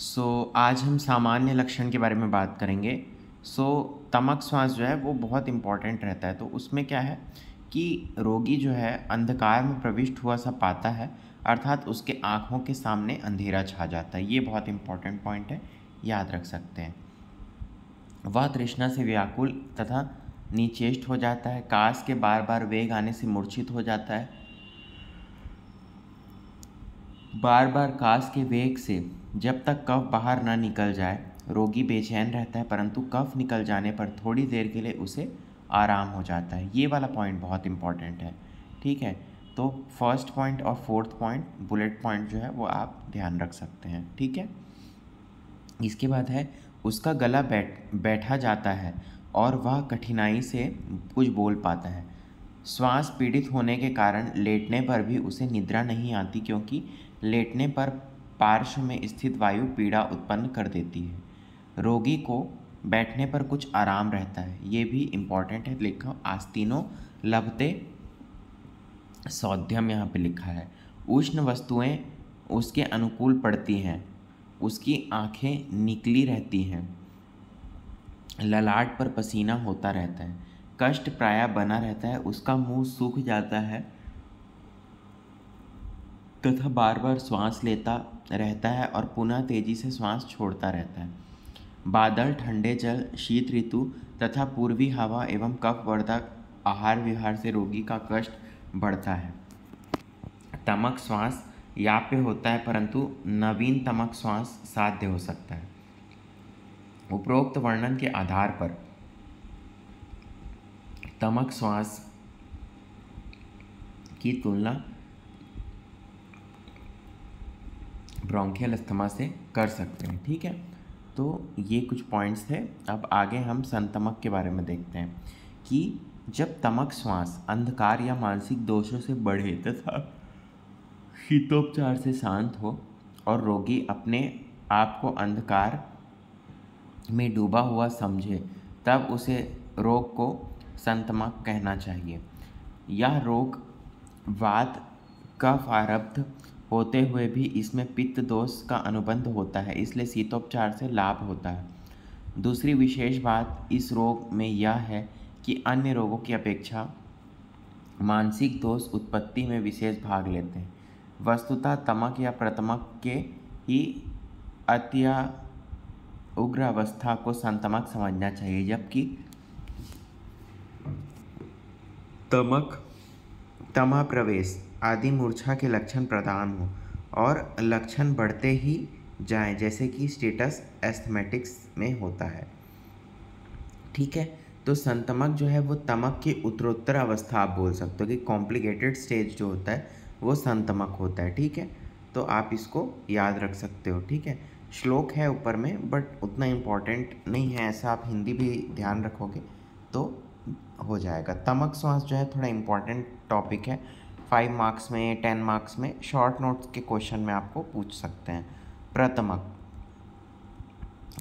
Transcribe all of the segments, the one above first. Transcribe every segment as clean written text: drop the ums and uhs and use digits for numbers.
आज हम सामान्य लक्षण के बारे में बात करेंगे। तमक श्वास जो है वो बहुत इम्पॉर्टेंट रहता है। तो उसमें क्या है कि रोगी जो है अंधकार में प्रविष्ट हुआ सा पाता है, अर्थात उसके आँखों के सामने अंधेरा छा जाता है। ये बहुत इम्पॉर्टेंट पॉइंट है, याद रख सकते हैं। वह तृष्णा से व्याकुल तथा निचेष्ट हो जाता है। कास के बार बार वेग आने से मूर्छित हो जाता है। बार बार कास के वेग से जब तक कफ बाहर ना निकल जाए रोगी बेचैन रहता है, परंतु कफ निकल जाने पर थोड़ी देर के लिए उसे आराम हो जाता है। ये वाला पॉइंट बहुत इंपॉर्टेंट है, ठीक है। तो फर्स्ट पॉइंट और फोर्थ पॉइंट बुलेट पॉइंट जो है वो आप ध्यान रख सकते हैं, ठीक है। इसके बाद है उसका गला बैठा जाता है और वह कठिनाई से कुछ बोल पाता है। श्वास पीड़ित होने के कारण लेटने पर भी उसे निद्रा नहीं आती, क्योंकि लेटने पर पार्श्व में स्थित वायु पीड़ा उत्पन्न कर देती है। रोगी को बैठने पर कुछ आराम रहता है। ये भी इम्पॉर्टेंट है, लिखा आस्तीनो लभते सौध्यम यहाँ पे लिखा है। उष्ण वस्तुएं उसके अनुकूल पड़ती हैं, उसकी आंखें निकली रहती हैं, ललाट पर पसीना होता रहता है, कष्ट प्रायः बना रहता है, उसका मुंह सूख जाता है तथा बार बार श्वास लेता रहता है और पुनः तेजी से श्वास छोड़ता रहता है। बादल, ठंडे जल, शीत ऋतु तथा पूर्वी हवा एवं कफवर्धक आहार विहार से रोगी का कष्ट बढ़ता है। तमक श्वास याप्य होता है, परंतु नवीन तमक श्वास साध्य हो सकता है। उपरोक्त वर्णन के आधार पर तमक श्वास की तुलना ब्रोंकियल अस्थमा से कर सकते हैं, ठीक है। तो ये कुछ पॉइंट्स थे। अब आगे हम संतमक के बारे में देखते हैं कि जब तमक श्वास अंधकार या मानसिक दोषों से बढ़े तथा शीतोपचार से शांत हो और रोगी अपने आप को अंधकार में डूबा हुआ समझे, तब उसे रोग को संतमक कहना चाहिए। यह रोग वात कफ आरब्ध होते हुए भी इसमें पित्त दोष का अनुबंध होता है, इसलिए शीतोपचार से लाभ होता है। दूसरी विशेष बात इस रोग में यह है कि अन्य रोगों की अपेक्षा मानसिक दोष उत्पत्ति में विशेष भाग लेते हैं। वस्तुतः तमक या प्रतमक के ही अत्या उग्र अवस्था को संतमक समझना चाहिए, जबकि तमः प्रवेश आदि मूर्छा के लक्षण प्रदान हो और लक्षण बढ़ते ही जाएं, जैसे कि स्टेटस एस्थमेटिक्स में होता है, ठीक है। तो संतमक जो है वो तमक की उत्तरोत्तर अवस्था आप बोल सकते हो कि कॉम्प्लिकेटेड स्टेज जो होता है वो संतमक होता है, ठीक है। तो आप इसको याद रख सकते हो, ठीक है। श्लोक है ऊपर में, बट उतना इम्पोर्टेंट नहीं है, ऐसा आप हिंदी भी ध्यान रखोगे तो हो जाएगा। तमक श्वास जो है थोड़ा इम्पोर्टेंट टॉपिक है, 5 मार्क्स में 10 मार्क्स में शॉर्ट नोट्स के क्वेश्चन में आपको पूछ सकते हैं।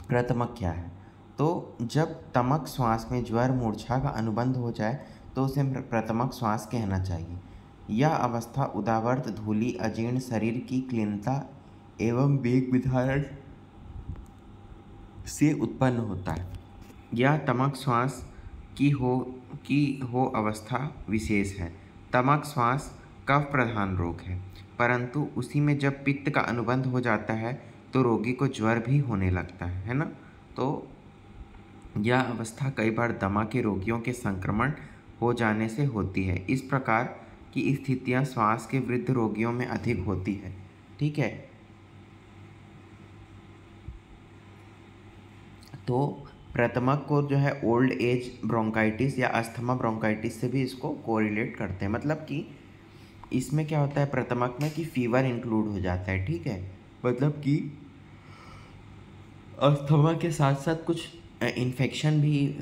प्रतमक क्या है? तो जब तमक श्वास में ज्वर मूर्छा का अनुबंध हो जाए तो उसे प्रतमक श्वास कहना चाहिए। यह अवस्था उदावर्त धूली अजीर्ण शरीर की क्लीनता एवं वेग विधारण से उत्पन्न होता है। यह तमक श्वास की हो अवस्था विशेष है। तमक श्वास कफ प्रधान रोग है, परंतु उसी में जब पित्त का अनुबंध हो जाता है तो रोगी को ज्वर भी होने लगता है ना। तो यह अवस्था कई बार दमा के रोगियों के संक्रमण हो जाने से होती है। इस प्रकार की स्थितियां श्वास के वृद्ध रोगियों में अधिक होती है, ठीक है। तो प्रतमक को जो है ओल्ड एज ब्रोंकाइटिस या अस्थमा ब्रोंकाइटिस से भी इसको कोरिलेट करते हैं। मतलब कि इसमें क्या होता है प्रतमक में कि फीवर इंक्लूड हो जाता है, ठीक है। मतलब कि अस्थमा के साथ साथ कुछ इन्फेक्शन भी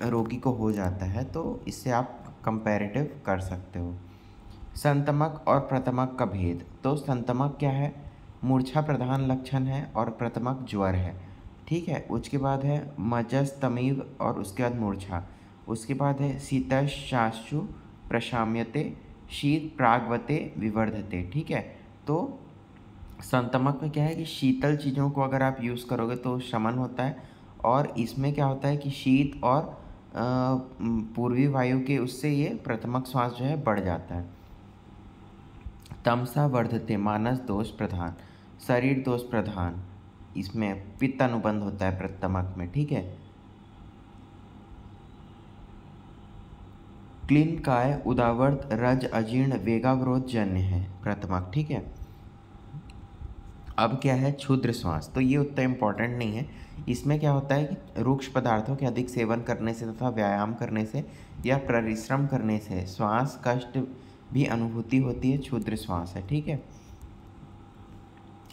रोगी को हो जाता है, तो इससे आप कंपैरेटिव कर सकते हो। संतमक और प्रतमक का भेद। तो संतमक क्या है? मूर्छा प्रधान लक्षण है और प्रतमक ज्वर है, ठीक है। उसके बाद है मजस तमीव और उसके बाद मूर्छा। उसके बाद है शीतश्चाशु प्रशाम्यते शीत प्राग्वते विवर्धते, ठीक है। तो संतमक में क्या है कि शीतल चीज़ों को अगर आप यूज़ करोगे तो शमन होता है, और इसमें क्या होता है कि शीत और पूर्वी वायु के उससे ये प्रथमक श्वास जो है बढ़ जाता है। तमसा वर्धते मानस दोष प्रधान, शरीर दोष प्रधान, इसमें पित्त अनुबंध होता है प्रथमक में, ठीक है। क्लीन काय उदावर्त रज अजीर्ण वेगावरोध जन्य है प्रथमक, ठीक है। अब क्या है क्षुद्र श्वास, तो ये उतना इम्पोर्टेंट नहीं है। इसमें क्या होता है कि रुक्ष पदार्थों के अधिक सेवन करने से तथा व्यायाम करने से या परिश्रम करने से श्वास कष्ट भी अनुभूति होती है, क्षुद्र श्वास है, ठीक है।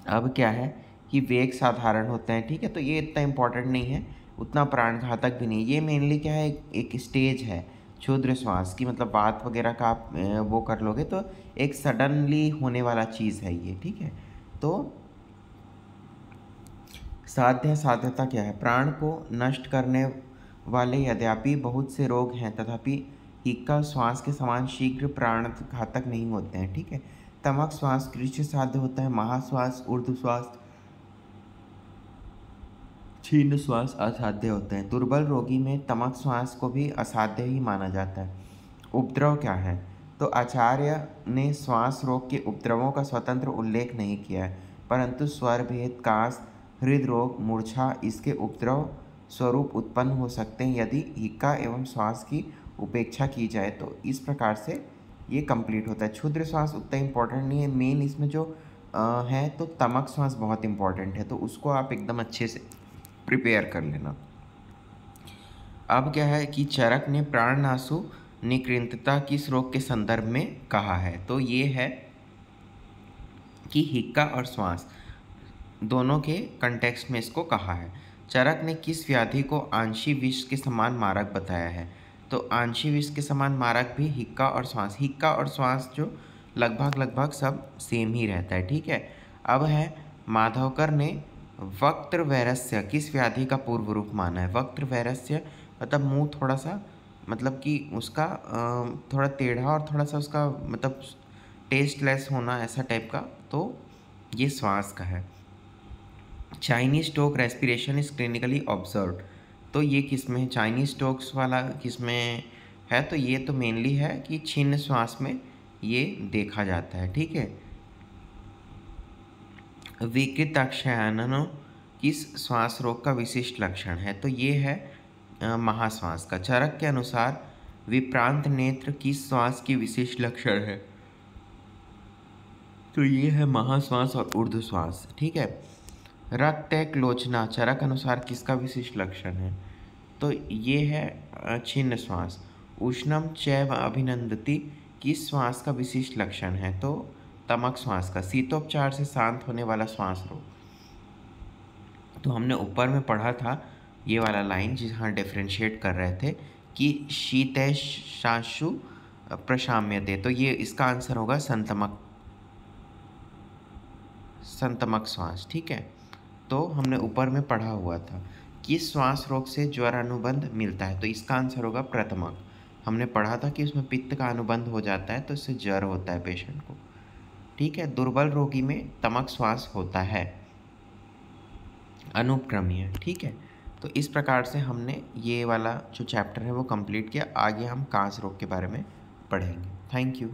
अब क्या है कि वेग साधारण होते हैं, ठीक है, तो ये इतना इम्पोर्टेंट नहीं है, उतना प्राणघातक भी नहीं। ये मेनली क्या है, एक स्टेज है क्षुद्र श्वास की, मतलब बात वगैरह का आप वो कर लोगे तो एक सडनली होने वाला चीज़ है ये, ठीक है। तो साध्य साध्यता क्या है, प्राण को नष्ट करने वाले यद्यपि बहुत से रोग हैं तथापि हिक्का श्वास के समान शीघ्र प्राणघातक नहीं होते हैं, ठीक है। तमक श्वास कृष्ण साध्य होता है, महाश्वास ऊर्ध्व श्वास छीन श्वास असाध्य होते हैं। दुर्बल रोगी में तमक श्वास को भी असाध्य ही माना जाता है। उपद्रव क्या है, तो आचार्य ने श्वास रोग के उपद्रवों का स्वतंत्र उल्लेख नहीं किया है, परंतु स्वर भेद काश हृदरोग मूर्छा इसके उपद्रव स्वरूप उत्पन्न हो सकते हैं यदि हिक्का एवं श्वास की उपेक्षा की जाए। तो इस प्रकार से ये कंप्लीट होता है। क्षुद्र श्वास उतना इम्पोर्टेंट नहीं है, मेन इसमें जो है तो तमक श्वास बहुत इम्पोर्टेंट है, तो उसको आप एकदम अच्छे से प्रिपेयर कर लेना। अब क्या है कि चरक ने प्राणनाशु निकृंतता किस रोग के संदर्भ में कहा है, तो ये है कि हिक्का और श्वास दोनों के कंटेक्स्ट में इसको कहा है। चरक ने किस व्याधि को आंशी विष के समान मारक बताया है, तो आंशी विष के समान मारक भी हिक्का और श्वास जो लगभग सब सेम ही रहता है, ठीक है। अब है माधवकर ने वक्त्र वैरस्य किस व्याधि का पूर्व रूप माना है। वक्त्र वैरस्य मतलब मुंह थोड़ा सा, मतलब कि उसका थोड़ा टेढ़ा और थोड़ा सा उसका मतलब टेस्टलेस होना, ऐसा टाइप का, तो ये श्वास का है। Cheyne Stokes respiration is clinically observed, तो ये किस में है, चाइनीज टोक्स वाला किस में है, तो ये तो मेनली है कि छिन्न श्वास में ये देखा जाता है, ठीक है। विकृत अक्षायनों किस श्वास रोग का विशिष्ट लक्षण है, तो ये है महाश्वास का। चरक के अनुसार विप्रांत नेत्र किस श्वास की विशिष्ट लक्षण है, तो ये है महाश्वास और ऊर्ध्व श्वास, ठीक है। रक्तैक लोचना चरक अनुसार किसका विशिष्ट लक्षण है, तो ये है छिन्न श्वास। उष्णम चैव अभिनंदति किस श्वास का विशिष्ट लक्षण है, तो तमक श्वास का। शीतोपचार से शांत होने वाला श्वास रोग, तो हमने ऊपर में पढ़ा था ये वाला लाइन जहाँ डिफ्रेंशिएट कर रहे थे कि शीतैषाशु प्रशाम्यते, तो ये इसका आंसर होगा संतमक श्वास, ठीक है। तो हमने ऊपर में पढ़ा हुआ था कि श्वास रोग से ज्वर अनुबंध मिलता है, तो इसका आंसर होगा प्रथमक। हमने पढ़ा था कि उसमें पित्त का अनुबंध हो जाता है तो इससे ज्वर होता है पेशेंट को, ठीक है। दुर्बल रोगी में तमक श्वास होता है, अनुपक्रमीय, ठीक है। तो इस प्रकार से हमने ये वाला जो चैप्टर है वो कंप्लीट किया। आगे हम कांस रोग के बारे में पढ़ेंगे। Thank you.